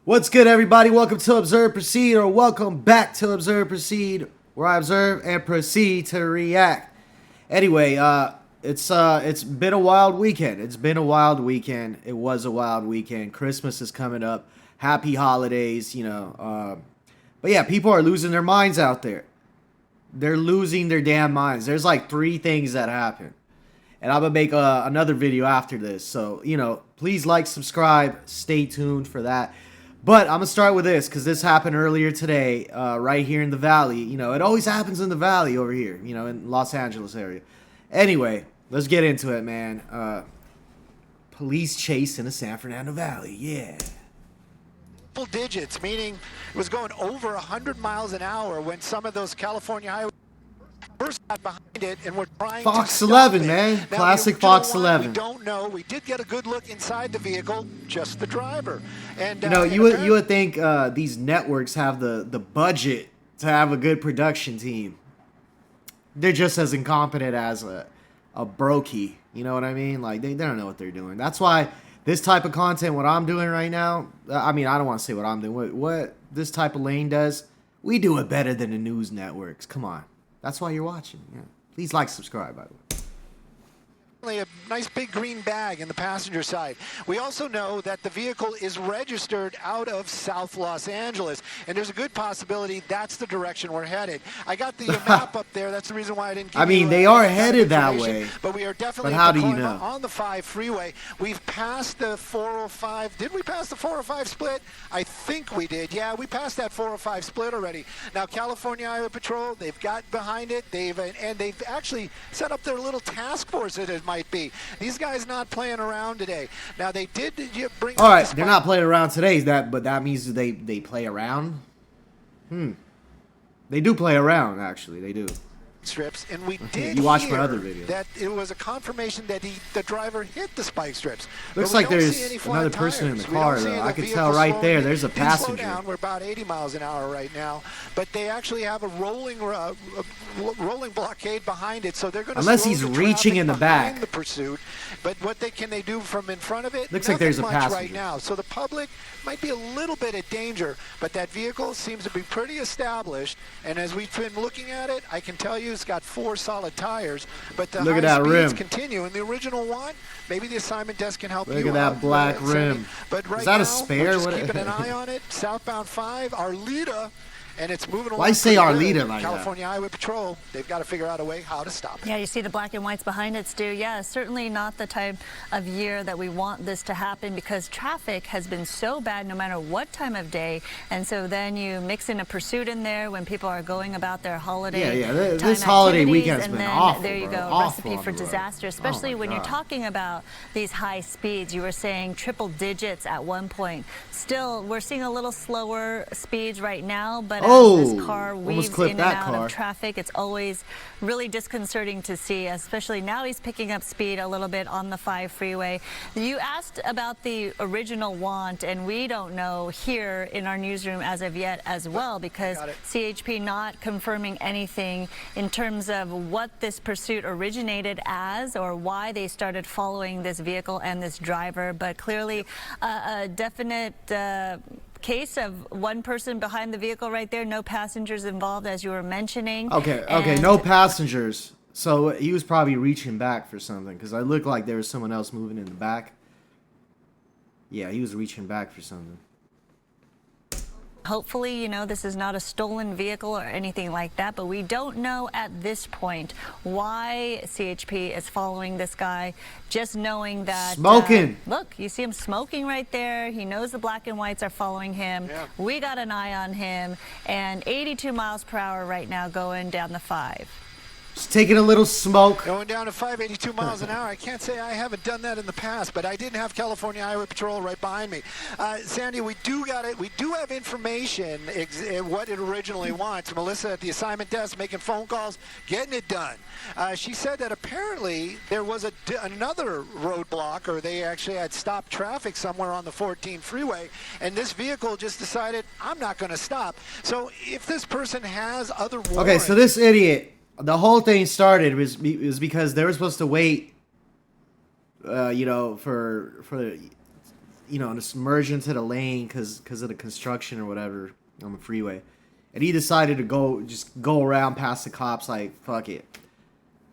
What's good, everybody? Welcome to Observe Proceed, or welcome back to Observe Proceed, where I observe and proceed to react. Anyway, it's been a wild weekend. It's been a wild weekend. It was a wild weekend. Christmas is coming up. Happy holidays, but yeah, people are losing their minds out there. They're losing their damn minds. There's like 3 things that happen. And I'm going to make another video after this. So, please like, subscribe, stay tuned for that. But I'm going to start with this because this happened earlier today right here in the Valley. It always happens in the Valley over here, in Los Angeles area. Anyway, let's get into it, man. Police chase in the San Fernando Valley. Yeah. Triple digits, meaning it was going over 100 miles an hour when some of those California highways first got behind it and were trying Fox to 11, stop man. it. Now, Classic Fox 11. We don't know. We did get a good look inside the vehicle, just the driver. And you would think these networks have the budget to have a good production team. They're just as incompetent as a brokey. You know what I mean? Like they don't know what they're doing. That's why this type of content, what I'm doing right now, I don't want to say what I'm doing. What this type of lane does, we do it better than the news networks. Come on. That's why you're watching. Yeah. Please like, subscribe, by the way. A nice big green bag in the passenger side. We also know that the vehicle is registered out of South Los Angeles, and there's a good possibility that's the direction we're headed. I got the map up there. That's the reason why I didn't give you, they are headed that way. But we are definitely how do you know? On the 5 freeway. We've passed the 405. Did we pass the 405 split? I think we did. Yeah, we passed that 405 split already. Now, California Highway Patrol, they've got behind it. They've actually set up their little task force that it might be. These guys not playing around today. Now they did bring. All right, they're not playing around today. But that means they play around. They do play around. Actually, they do. Strips, and we did you watched hear my other video. That it was a confirmation that the driver hit the spike strips. Looks like there's another person in the car, though. I can tell right there. There's a passenger. Slow down. We're about 80 miles an hour right now, but they actually have a rolling blockade behind it, so they're going to. Unless he's reaching in the back. The pursuit, but what can they do from in front of it? Looks like there's a passenger right now. So the public might be a little bit at danger, but that vehicle seems to be pretty established. And as we've been looking at it, I can tell you it's got 4 solid tires, but the Look at high that speeds rim. continue. And the original one, maybe the assignment desk can help you. Look at that black rim. But right Is that now, a spare? we're just keeping an eye on it. Southbound 5, Arleta. And it's moving along. Why say Arleta like California Highway Patrol, they've got to figure out a way how to stop it. Yeah, you see the black and whites behind it, Stu. Yeah, certainly not the type of year that we want this to happen because traffic has been so bad no matter what time of day. And so then you mix in a pursuit in there when people are going about their holiday This holiday weekend's been awful. There you go, awful recipe for disaster, especially when you're talking about these high speeds. You were saying triple digits at one point. Still, we're seeing a little slower speeds right now, but as this car weaves in and out of traffic, it's always really disconcerting to see, especially now he's picking up speed a little bit on the 5 freeway. You asked about the original want, and we don't know here in our newsroom as of yet as well, because CHP not confirming anything in terms of what this pursuit originated as or why they started following this vehicle and this driver, but clearly a definite case of one person behind the vehicle right there, no passengers involved, as you were mentioning. Okay, no passengers. So he was probably reaching back for something because it looked like there was someone else moving in the back. Yeah, he was reaching back for something. Hopefully, this is not a stolen vehicle or anything like that, but we don't know at this point why CHP is following this guy, just knowing that... Smoking! Look, you see him smoking right there. He knows the black and whites are following him. Yeah. We got an eye on him, and 82 miles per hour right now going down the 5. Just taking a little smoke. Going down to 582 miles an hour. I can't say I haven't done that in the past, but I didn't have California Highway Patrol right behind me. Sandy, we do have information what it originally wants. Melissa at the assignment desk making phone calls, getting it done. She said that apparently there was another roadblock, or they actually had stopped traffic somewhere on the 14 freeway, and this vehicle just decided, I'm not going to stop. So if this person has other warrants... Okay, so this idiot... The whole thing started was because they were supposed to wait, for you know, to merge into the lane because of the construction or whatever on the freeway. And he decided to just go around past the cops like, fuck it.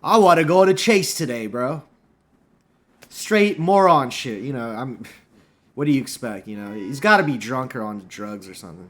I want to go to Chase today, bro. Straight moron shit, you know. What do you expect, you know? He's got to be drunk or on drugs or something.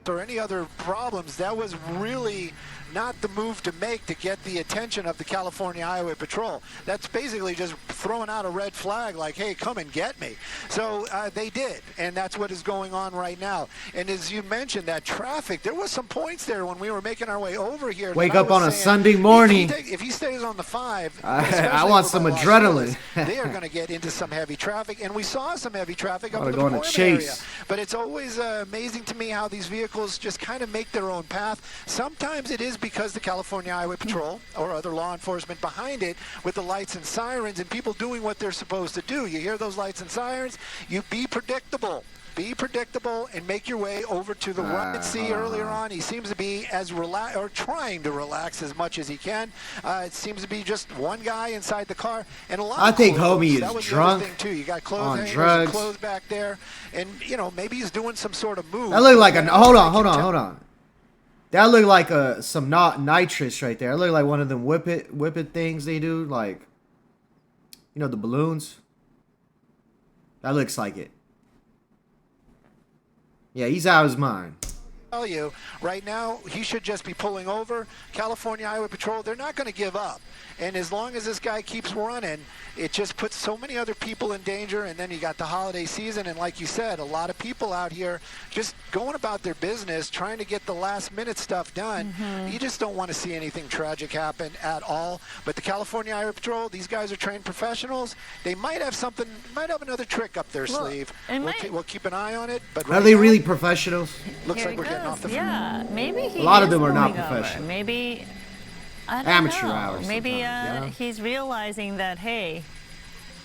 Or any other problems, that was really not the move to make to get the attention of the California Highway Patrol. That's basically just throwing out a red flag like, hey, come and get me. So they did, and that's what is going on right now. And as you mentioned, that traffic, there was some points there when we were making our way over here. Wake up on a Sunday morning. If he stays on the 5, I want some adrenaline. They are going to get into some heavy traffic, and we saw some heavy traffic up in the Performance area. But it's always amazing to me how these vehicles just kind of make their own path. Sometimes it is because the California Highway Patrol or other law enforcement behind it with the lights and sirens and people doing what they're supposed to do. You hear those lights and sirens, you be predictable. Be predictable and make your way over to the right. See earlier on, he seems to be as relaxed or trying to relax as much as he can. It seems to be just one guy inside the car, and a lot. I think clothes. homie That is was drunk. The other thing too. You got clothes on hangers, drugs. Clothes back there, and you know maybe he's doing some sort of move. That looked like a hold on. That looked like some nitrous right there. That looked like one of them whip it things they do, like, you know, the balloons. That looks like it. Yeah, he's out of his mind. Tell you right now, he should just be pulling over. California Highway Patrol, they're not going to give up. And as long as this guy keeps running, it just puts so many other people in danger. And then you got the holiday season, and like you said, a lot of people out here just going about their business, trying to get the last-minute stuff done. You just don't want to see anything tragic happen at all. But the California Highway Patrol, these guys are trained professionals. They might have something, might have another trick up their sleeve. We'll keep an eye on it. But Are they really professionals? Looks like we're getting off the. Yeah, maybe he. A lot of them are not pulling over. professional. Maybe. I don't Amateur know. hours Maybe sometimes, you know? he's realizing that, hey,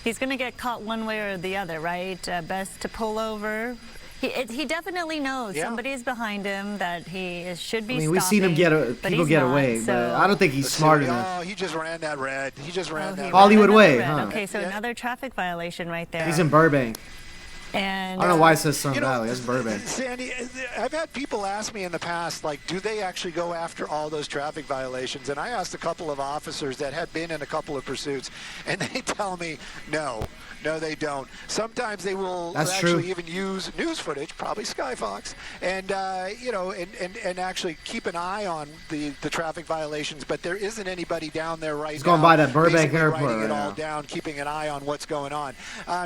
he's going to get caught one way or the other, right? Best to pull over. He definitely knows somebody's behind him, that he should be stopping. We've seen him people get away, but I don't think he's smart enough. Oh, he just ran that red. He just ran that Hollywood Way, red. huh? Okay, so another traffic violation right there. He's in Burbank. And I don't know why it says Sun Valley. That's Burbank. Sandy, I've had people ask me in the past, like, do they actually go after all those traffic violations? And I asked a couple of officers that had been in a couple of pursuits, and they tell me, no, they don't. Sometimes they will actually even use news footage, probably Skyfox, and and actually keep an eye on the traffic violations. But there isn't anybody down there right now. He's going by that Burbank airport writing right it all now. down, keeping an eye on what's going on.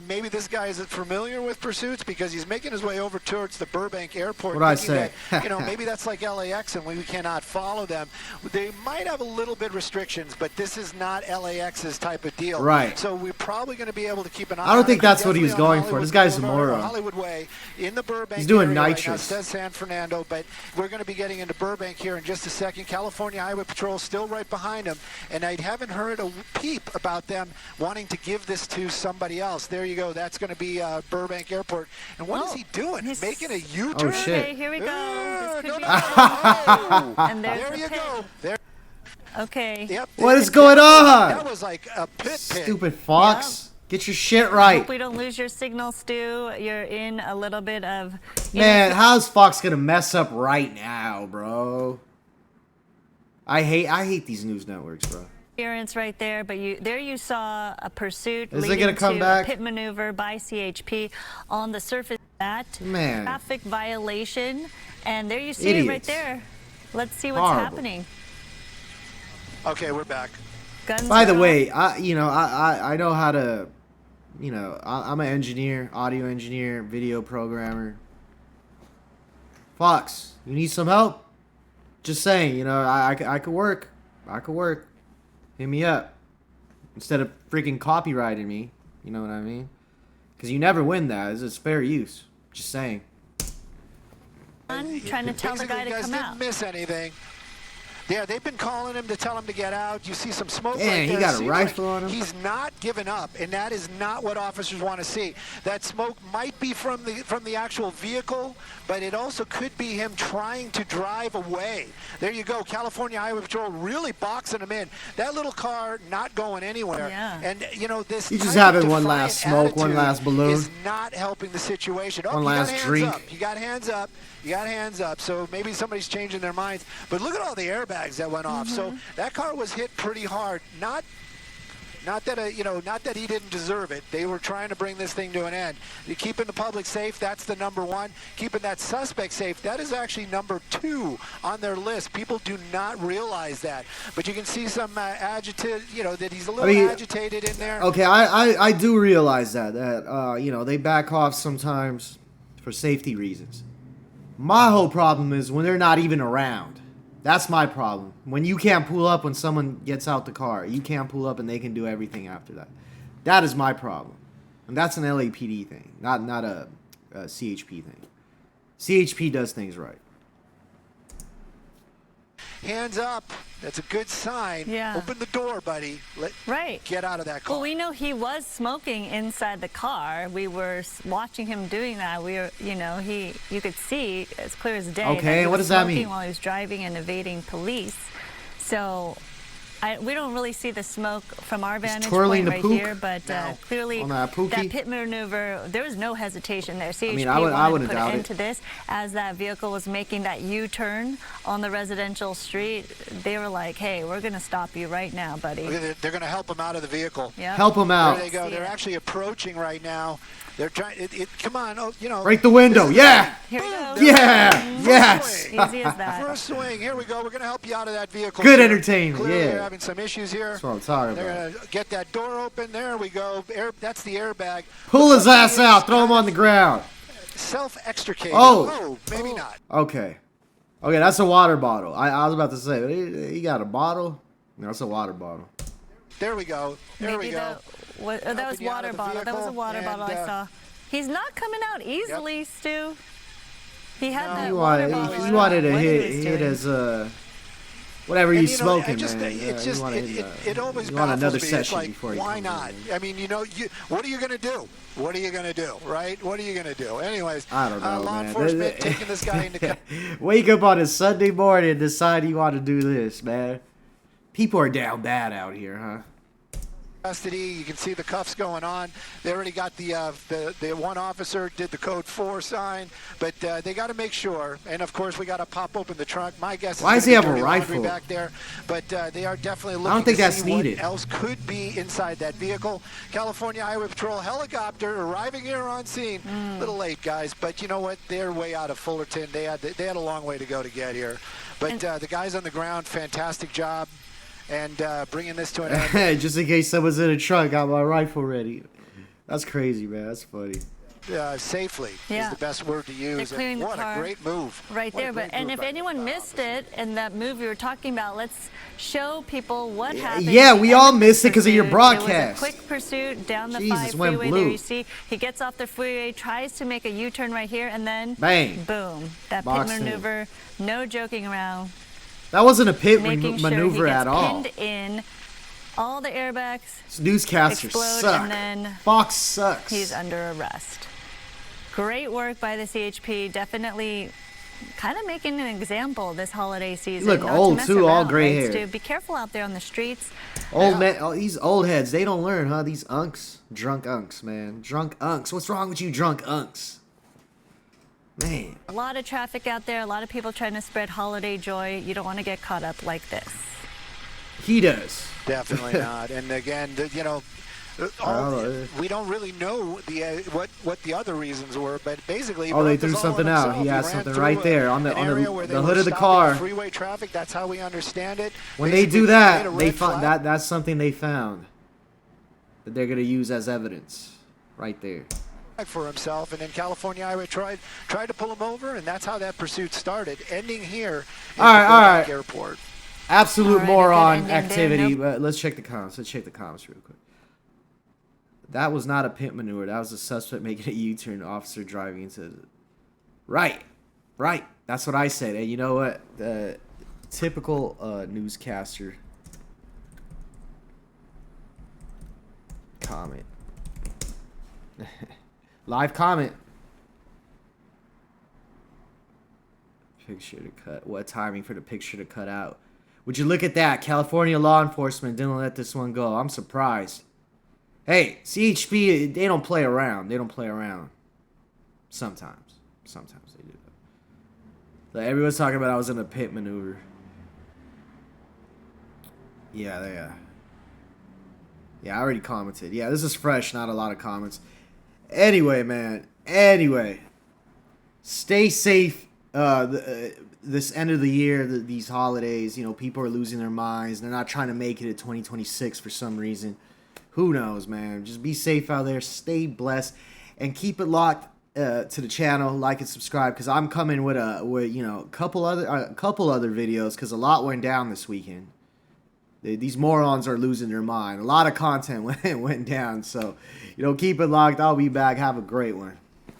Maybe this guy isn't familiar with pursuits because he's making his way over towards the Burbank airport. What do I say? That, maybe that's like LAX and we cannot follow them. They might have a little bit restrictions, but this is not LAX's type of deal. Right. So we're probably going to be able to keep an eye on it. I don't think that's what he was going for. This guy's a moron. Hollywood Way in the Burbank. He's doing area right now. nitrous. It says San Fernando, but we're going to be getting into Burbank here in just a second. California Highway Patrol still right behind him, and I haven't heard a peep about them wanting to give this to somebody else. There you go. That's going to be Burbank Airport. And what is he doing? He's making a U-turn. Oh, shit. Okay, here we go. This could be and there you go. There. Okay. Yep. What is going on? That was like a pit. Stupid fox. Get your shit right. Hope we don't lose your signal, Stu. You're in a little bit of... Man, how's Fox gonna mess up right now, bro? I hate these news networks, bro. Interference right there, but you saw a pursuit Is it leading gonna come to back? a pit maneuver by CHP on the surface. That traffic violation, and there you see it right there. Let's see what's happening. Okay, we're back. Guns By the out. way, I know how to, I'm an engineer, audio engineer, video programmer. Fox, you need some help? Just saying, I could work. I could work. Hit me up. Instead of freaking copywriting me, you know what I mean? Because you never win that. It's fair use. Just saying. I'm trying to tell the guy to come out. Didn't miss anything. Yeah, they've been calling him to tell him to get out. You see some smoke. Damn, right he there. got a Seems rifle like on him. He's not giving up, and that is not what officers want to see. That smoke might be from the actual vehicle, but it also could be him trying to drive away. There you go. California Highway Patrol really boxing him in. That little car not going anywhere. Yeah. And you know this. He's just type of having one defiant last smoke, one attitude last balloon. is not helping the situation. Oh, one you last got hands drink. Up. You got hands up. You got hands up. So maybe somebody's changing their minds. But look at all the airbags that went off. So that car was hit pretty hard. Not that he didn't deserve it. They were trying to bring this thing to an end. Keeping the public safe, that's the number one. Keeping that suspect safe, that is actually number 2 on their list. People do not realize that. But you can see some agitated, that he's a little agitated in there. Okay, I do realize that they back off sometimes for safety reasons. My whole problem is when they're not even around. That's my problem. When you can't pull up when someone gets out the car. You can't pull up and they can do everything after that. That is my problem. And that's an LAPD thing, not a CHP thing. CHP does things right. Hands up. That's a good sign. Yeah. Open the door, buddy. Get out of that car. Well, we know he was smoking inside the car. We were watching him doing that. We were, you could see as clear as day. Okay, that what does that mean? While he was driving and evading police. So we don't really see the smoke from our vantage point right here, but clearly that pit maneuver, there was no hesitation there. CHP wanted to put an end to this as that vehicle was making that U-turn on the residential street. They were like, hey, we're going to stop you right now, buddy. They're going to help him out of the vehicle. Yep. Help him out. There they go. They're actually approaching right now. They're trying. Come on. Break the window. Yeah. Here we go. Yeah. Yes. Easy as that. First swing. Here we go. We're going to help you out of that vehicle. Good entertainment. Clearly Yeah. They're having some issues here. That's what I'm talking about. They're going to get that door open. There we go. That's the airbag. Pull his ass out. Throw him on the ground. Self-extricated. Oh. Maybe not. Okay. Okay, that's a water bottle. I was about to say, he got a bottle? No, that's a water bottle. There we go. There we go. That was water bottle. That was a water bottle I saw. He's not coming out easily, Stu. He had that water bottle. He wanted to hit his whatever he's smoking, man. It always another me. session It's like, before he why comes not? in. I mean, what are you going to do? What are you going to do, right? What are you going to do? Anyways, I don't know, law man. enforcement taking this guy into Wake up on a Sunday morning and decide you want to do this, man. People are down bad out here, huh? custody. You can see the cuffs going on. They already got the one officer did the code 4 sign, but they got to make sure. And of course, we got to pop open the trunk. My guess is why does he have a rifle back there? But they are definitely looking I don't think to that's see needed. what else could be inside that vehicle. California Highway Patrol helicopter arriving here on scene. A little late, guys, but you know what? They're way out of Fullerton. They had a long way to go to get here. But the guys on the ground, fantastic job. And bringing this to an end. Just in case someone's in a truck, got my rifle ready. That's crazy, man. That's funny. Safely is the best word to use. And what a great move. Right there. And if anyone missed it in that move we were talking about, let's show people what happened. Yeah, we all missed it because of your broadcast. It was a quick pursuit down the 5 freeway. There you see he gets off the freeway, tries to make a U-turn right here, and then bang, boom. That pit maneuver, no joking around. That wasn't a pit maneuver at all. Pinned in. All the airbags newscasters suck. And then Fox sucks. He's under arrest. Great work by the CHP. Definitely kind of making an example this holiday season. You look old too, all gray hair. So be careful out there on the streets. Old man, these old heads, they don't learn, huh? These unks. Drunk unks, man. Drunk unks. What's wrong with you drunk unks? Man. A lot of traffic out there, a lot of people trying to spread holiday joy. You don't want to get caught up like this. He does. Definitely not. And again, we don't really know what the other reasons were, but basically, they threw something out. He had something right there on the hood of the car. Freeway traffic. That's how we understand it. When they do that, they find that's something they found that they're gonna use as evidence, right there. For himself, and then California Highway tried to pull him over, and that's how that pursuit started, ending here in the Burbank Airport. Absolute moron activity. But let's check the comments. Let's check the comments real quick. That was not a pit maneuver. That was a suspect making a U-turn. Officer driving into. Right. That's what I said. And you know what? Typical newscaster comment. Live comment. Picture to cut. What timing for the picture to cut out? Would you look at that? California law enforcement didn't let this one go. I'm surprised. Hey, CHP, they don't play around. They don't play around. Sometimes. Sometimes they do. Like everyone's talking about I was in a pit maneuver. Yeah. Yeah, I already commented. Yeah, this is fresh, not a lot of comments. Anyway, man. Anyway. Stay safe. This end of the year, these holidays, you know, people are losing their minds. They're not trying to make it to 2026 for some reason. Who knows, man? Just be safe out there. Stay blessed, and keep it locked to the channel. Like and subscribe, because I'm coming with you know, a couple other videos, because a lot went down this weekend. These morons are losing their mind. A lot of content went down. So, you know, keep it locked. I'll be back. Have a great one.